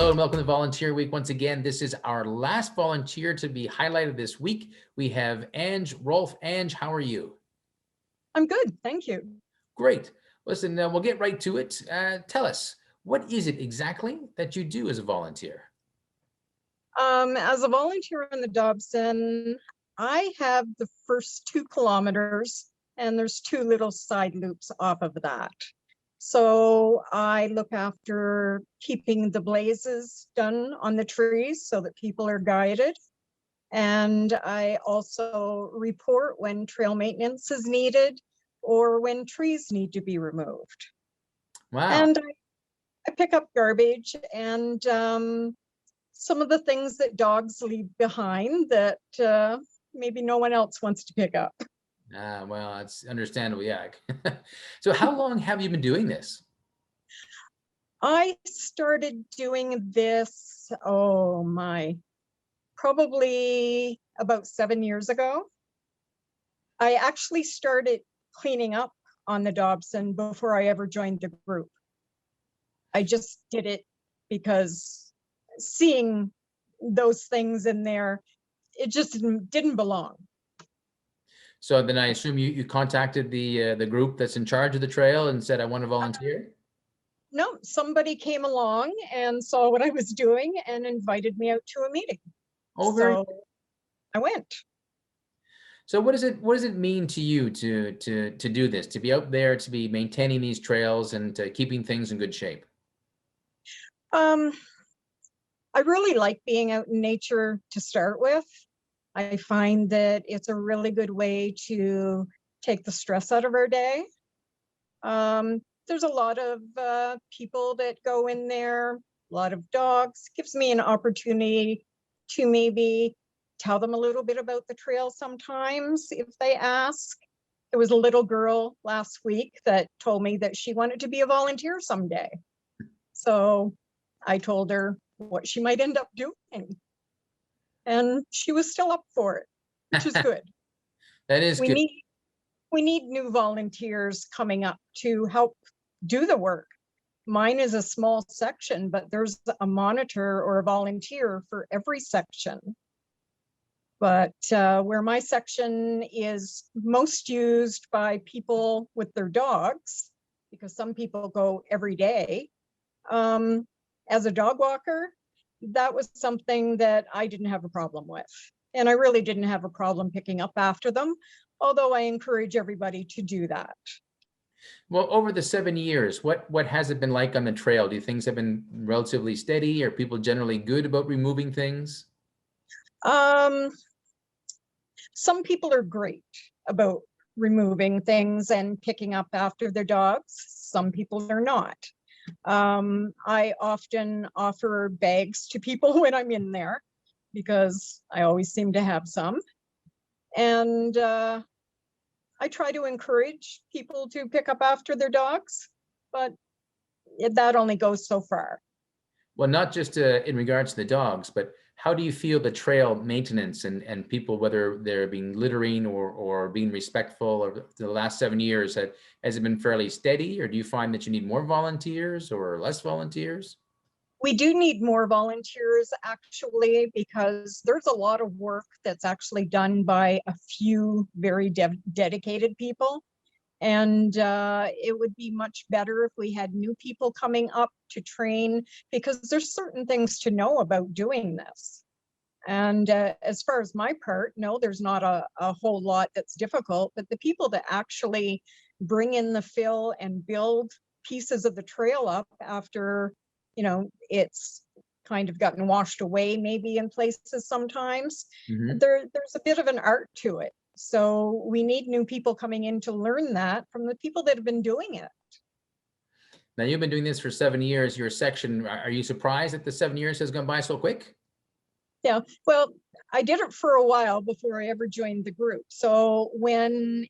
Hello and welcome to Volunteer Week. Once again, this is our last volunteer to be highlighted this week. We have Ange Rolfe. Ange, how are you? I'm good, thank you. Great. Listen, we'll get right to it. Tell us, what is it exactly that you do as a volunteer? As a volunteer in the Dobson, I have the first 2 kilometers, and there's 2 little side loops off of that. So I look after keeping the blazes done on the trees so that people are guided. And I also report when trail maintenance is needed or when trees need to be removed. Wow. And I pick up garbage and some of the things that dogs leave behind that maybe no one else wants to pick up. Well, that's understandable. Yeah. So how long have you been doing this? I started doing this, probably about 7 years ago. I actually started cleaning up on the Dobson before I ever joined the group. I just did it because seeing those things in there, it just didn't belong. So then I assume you contacted the group that's in charge of the trail and said, I want to volunteer? No, somebody came along and saw what I was doing and invited me out to a meeting. Oh, very. So I went. So what does it mean to you to do this, to be out there, to be maintaining these trails and keeping things in good shape? Um, I really like being out in nature to start with. I find that it's a really good way to take the stress out of our day. There's a lot of people that go in there, a lot of dogs. Gives me an opportunity to maybe tell them a little bit about the trail sometimes if they ask. There was a little girl last week that told me that she wanted to be a volunteer someday. So I told her what she might end up doing. And she was still up for it, which is good. That is We good. need new volunteers coming up to help do the work. Mine is a small section, but there's a monitor or a volunteer for every section. But where my section is most used by people with their dogs, because some people go every day, as a dog walker, that was something that I didn't have a problem with. And I really didn't have a problem picking up after them, although I encourage everybody to do that. Well, over the 7 years, what has it been like on the trail? Do things have been relatively steady? Are people generally good about removing things? Um, some people are great about removing things and picking up after their dogs. Some people are not. I often offer bags to people when I'm in there because I always seem to have some. And I try to encourage people to pick up after their dogs, but that only goes so far. Well, not just in regards to the dogs, but how do you feel the trail maintenance and people, whether they're being littering or being respectful over the last 7 years, has it been fairly steady, or do you find that you need more volunteers or less volunteers? We do need more volunteers actually, because there's a lot of work that's actually done by a few very dedicated people. And it would be much better if we had new people coming up to train, because there's certain things to know about doing this. And as far as my part, no, there's not a whole lot that's difficult, but the people that actually bring in the fill and build pieces of the trail up after, it's kind of gotten washed away maybe in places sometimes, Mhm. there's a bit of an art to it. So we need new people coming in to learn that from the people that have been doing it. Now, you've been doing this for 7 years. Your section, are you surprised that the 7 years has gone by so quick? Yeah, well, I did it for a while before I ever joined the group. So when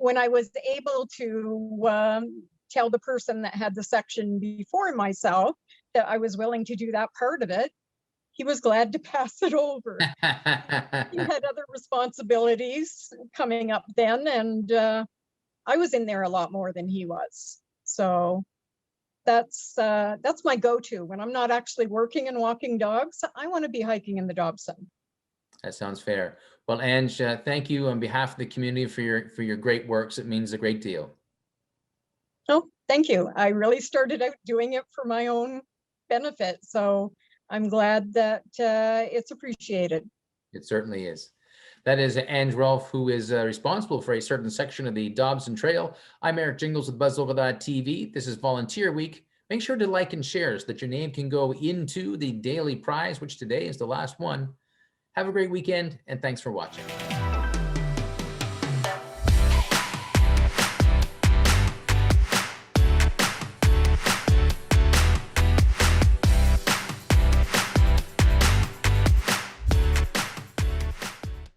I was able to tell the person that had the section before myself that I was willing to do that part of it, he was glad to pass it over. He had other responsibilities coming up then, and I was in there a lot more than he was. So that's my go-to. When I'm not actually working and walking dogs, I want to be hiking in the dog sun. That sounds fair. Well, Ange, thank you on behalf of the community for your great works. It means a great deal. Oh, thank you. I really started out doing it for my own benefit, so I'm glad that it's appreciated. It certainly is. That is Ange Rolfe, who is responsible for a certain section of the Dobson Trail. I'm Eric Jingles with BuzzOver.tv. This is Volunteer Week. Make sure to like and share so that your name can go into the daily prize, which today is the last one. Have a great weekend, and thanks for watching.